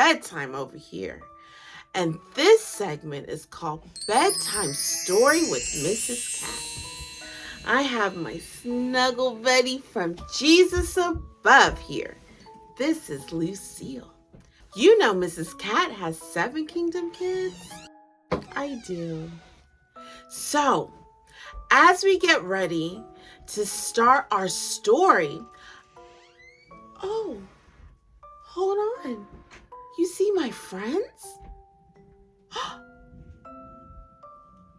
Bedtime over here. And this segment is called Bedtime Story with Mrs. Kat. I have my snuggle buddy from Jesus above here. This is Lucille. You know Mrs. Kat has 7 kingdom kids? I do. So, as we get ready to start our story, oh, hold on. You see my friends?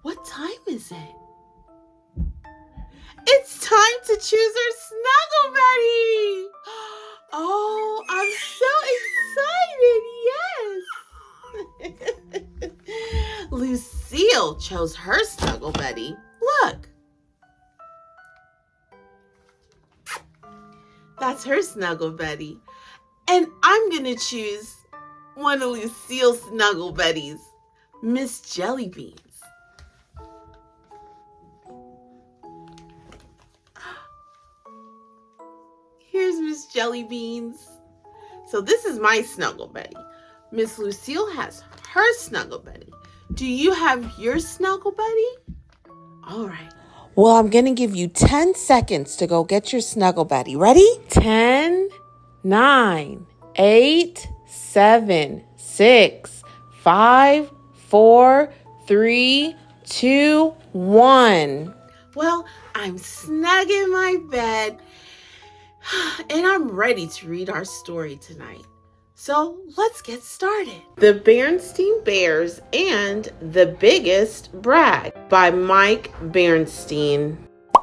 What time is it? It's time to choose our snuggle buddy. Oh, I'm so excited. Yes. Lucille chose her snuggle buddy. Look. That's her snuggle buddy. And I'm going to choose one of Lucille's snuggle buddies, Miss Jellybeans. Here's Miss Jellybeans. So this is my snuggle buddy. Miss Lucille has her snuggle buddy. Do you have your snuggle buddy? All right. Well, I'm going to give you 10 seconds to go get your snuggle buddy. Ready? 10, 9, 8, 7, 6, 5, 4, 3, 2, 1. Well, I'm snug in my bed and I'm ready to read our story tonight. So let's get started. The Berenstain Bears and the Biggest Brag by Mike Berenstain.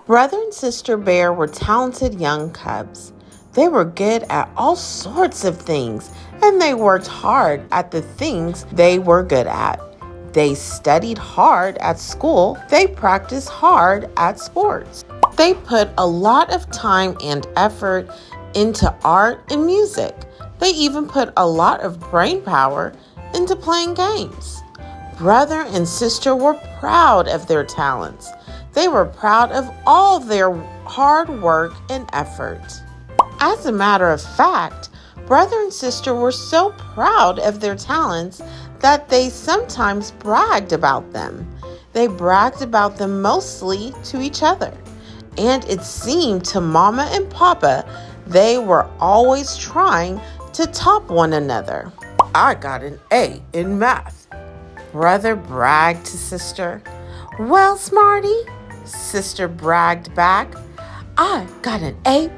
Brother and sister bear were talented young cubs. They were good at all sorts of things, and they worked hard at the things they were good at. They studied hard at school. They practiced hard at sports. They put a lot of time and effort into art and music. They even put a lot of brain power into playing games. Brother and sister were proud of their talents. They were proud of all their hard work and effort. As a matter of fact, brother and sister were so proud of their talents that they sometimes bragged about them. They bragged about them mostly to each other. And it seemed to Mama and Papa they were always trying to top one another. I got an A in math. Brother bragged to sister. Well, Smarty, sister bragged back. I got an A+.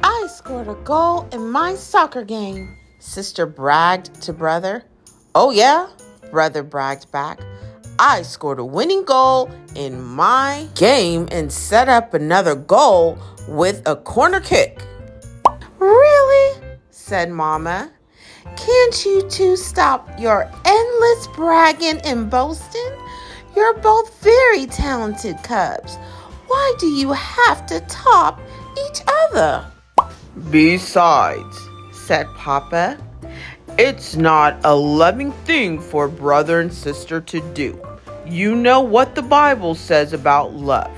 I scored a goal in my soccer game. Sister bragged to brother. Oh yeah, brother bragged back. I scored a winning goal in my game and set up another goal with a corner kick. Really? Said Mama. Can't you two stop your endless bragging and boasting? You're both very talented cubs. Why do you have to top each other? Besides, said Papa, it's not a loving thing for brother and sister to do. You know what the Bible says about love.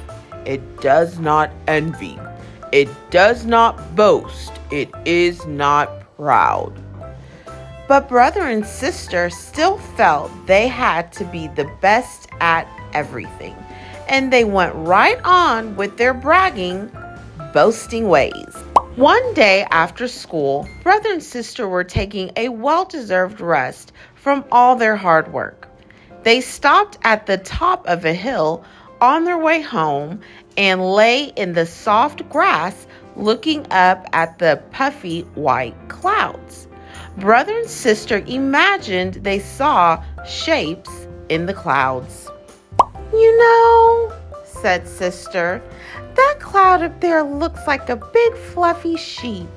It does not envy. It does not boast. It is not proud. But brother and sister still felt they had to be the best at everything. And they went right on with their bragging, boasting ways. One day after school, brother and sister were taking a well-deserved rest from all their hard work. They stopped at the top of a hill on their way home and lay in the soft grass looking up at the puffy white clouds. Brother and sister imagined they saw shapes in the clouds. You know, said sister, that cloud up there looks like a big fluffy sheep.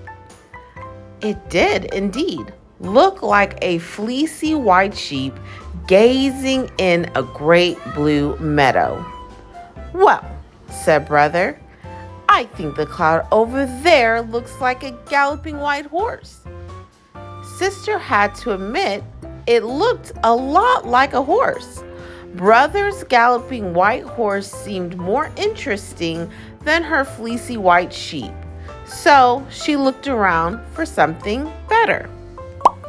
It did indeed look like a fleecy white sheep gazing in a great blue meadow. Well, said brother, I think the cloud over there looks like a galloping white horse. Sister had to admit it looked a lot like a horse. Brother's galloping white horse seemed more interesting than her fleecy white sheep, so she looked around for something better.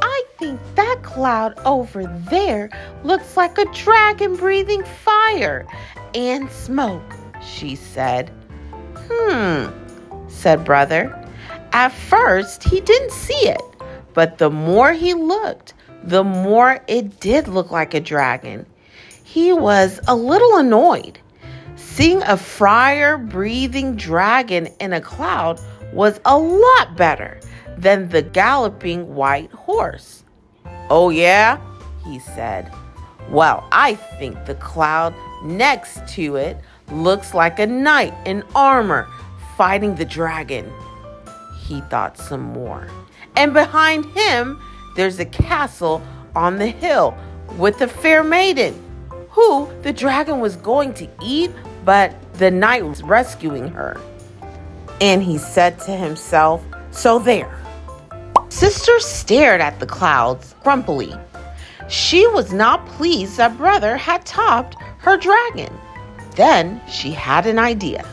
I think that cloud over there looks like a dragon breathing fire and smoke, she said. Said Brother. At first, he didn't see it, but the more he looked, the more it did look like a dragon. He was a little annoyed. Seeing a fire-breathing dragon in a cloud was a lot better than the galloping white horse. Oh yeah, he said. Well, I think the cloud next to it looks like a knight in armor fighting the dragon. He thought some more. And behind him, there's a castle on the hill with a fair maiden who the dragon was going to eat, but the knight was rescuing her. And he said to himself, so there. Sister stared at the clouds grumpily. She was not pleased that Brother had topped her dragon. Then she had an idea.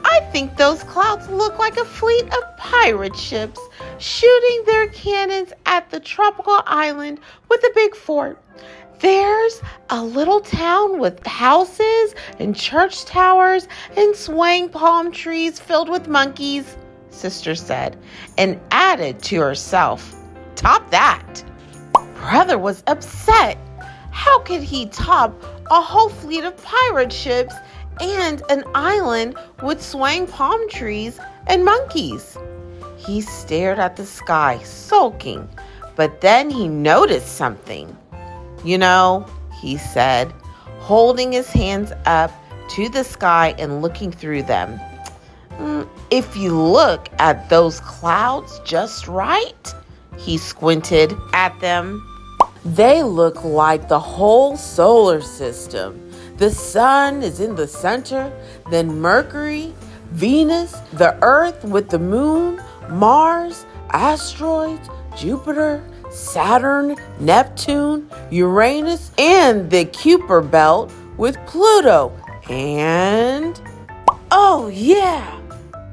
I think those clouds look like a fleet of pirate ships shooting their cannons at the tropical island with a big fort. There's a little town with houses and church towers and swaying palm trees filled with monkeys, Sister said, and added to herself, top that. Brother was upset. How could he top a whole fleet of pirate ships and an island with swaying palm trees and monkeys? He stared at the sky, sulking, but then he noticed something. You know, he said, holding his hands up to the sky and looking through them. If you look at those clouds just right, he squinted at them. They look like the whole solar system. The sun is in the center, then Mercury, Venus, the Earth with the moon, Mars, asteroids, Jupiter, Saturn, Neptune, Uranus, and the Kuiper belt with Pluto. And, oh yeah,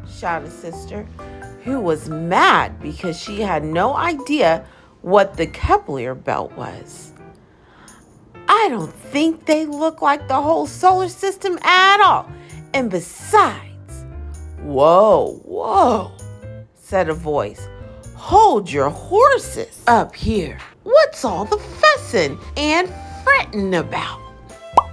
shouted Sister, who was mad because she had no idea what the Kepler belt was. I don't think they look like the whole solar system at all. And besides, whoa, said a voice. Hold your horses up here. What's all the fussing and fretting about?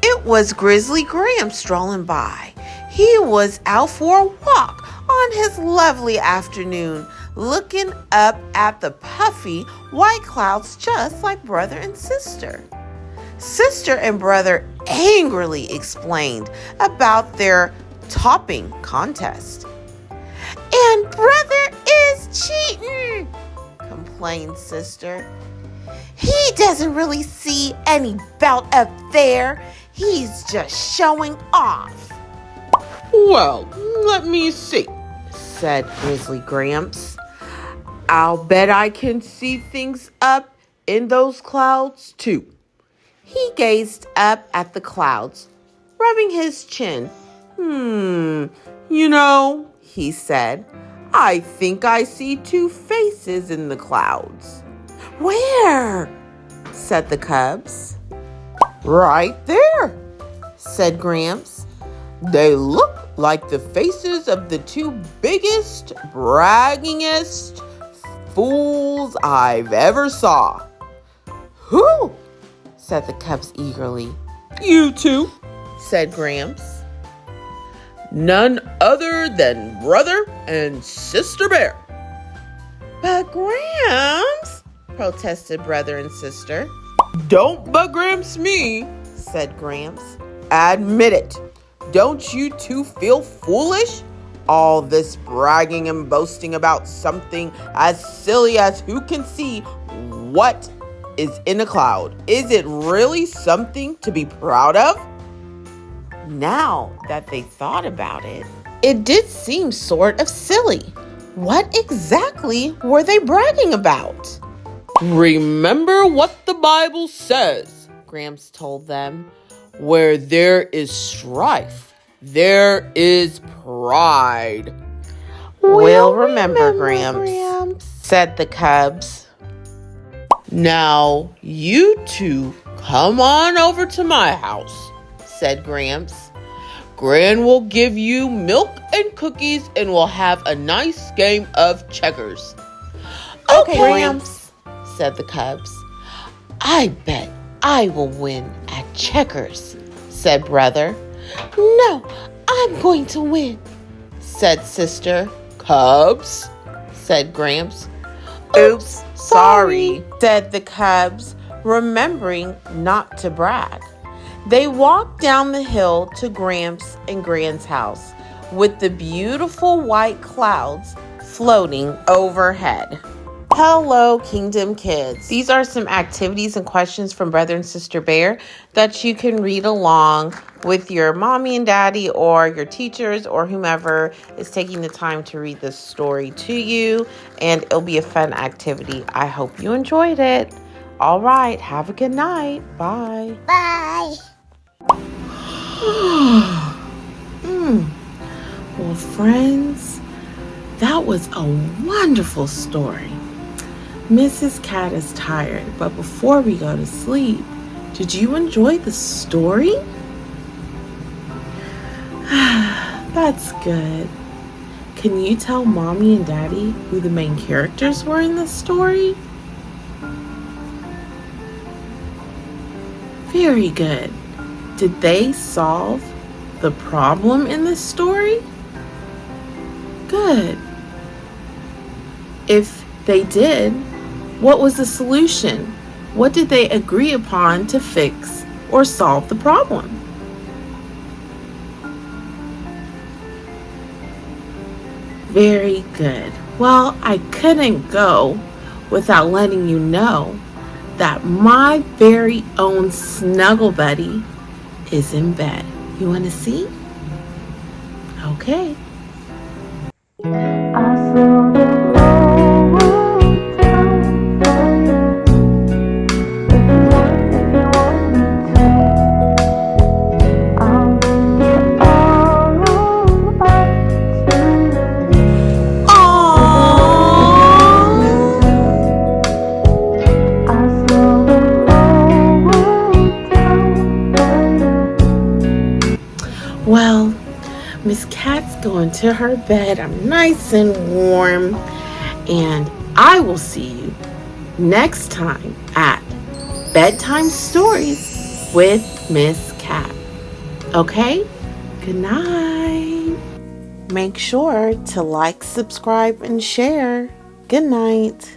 It was Grizzly Gramps strolling by. He was out for a walk on his lovely afternoon, looking up at the puffy white clouds just like Brother and Sister. Sister and Brother angrily explained about their topping contest. And Brother is cheating, complained Sister. He doesn't really see any belt up there. He's just showing off. Well, let me see, said Grizzly Gramps. I'll bet I can see things up in those clouds too. He gazed up at the clouds, rubbing his chin. You know, he said, I think I see two faces in the clouds. Where? Said the cubs. Right there, said Gramps. They look like the faces of the two biggest, braggingest fools I've ever saw. Who? Said the cubs eagerly. You two, said Gramps. None other than Brother and Sister Bear. But Gramps, protested Brother and Sister. Don't but Gramps me, said Gramps. Admit it. Don't you two feel foolish? All this bragging and boasting about something as silly as who can see what is in a cloud. Is it really something to be proud of? Now that they thought about it, it did seem sort of silly. What exactly were they bragging about? Remember what the Bible says, Gramps told them. Where there is strife, there is pride. We'll remember, Gramps, said the cubs. "Now, you two come on over to my house," said Gramps. "Gran will give you milk and cookies and we'll have a nice game of checkers." Okay, Gramps," said the cubs. "I bet I will win at checkers," said brother. "No, I'm going to win," said sister. "Cubs," said Gramps. Oops, sorry, said the cubs, remembering not to brag. They walked down the hill to Gramps and Gran's house with the beautiful white clouds floating overhead. Hello, Kingdom Kids. These are some activities and questions from Brother and Sister Bear that you can read along with your mommy and daddy or your teachers or whomever is taking the time to read this story to you. And it'll be a fun activity. I hope you enjoyed it. All right. Have a good night. Bye. Bye. Well, friends, that was a wonderful story. Mrs. Cat is tired, but before we go to sleep, did you enjoy the story? That's good. Can you tell Mommy and Daddy who the main characters were in this story? Very good. Did they solve the problem in this story? Good. If they did, what was the solution? What did they agree upon to fix or solve the problem? Very good. Well, I couldn't go without letting you know that my very own snuggle buddy is in bed. You want to see? Okay. I saw the whole world down for you. If you want me to, I'll bring it all up to you. I saw the whole world down for you. Well, Miss Cat's going to her bed. I'm nice and warm. And I will see you next time at Bedtime Stories with Miss Cat. Okay? Good night. Make sure to like, subscribe, and share. Good night.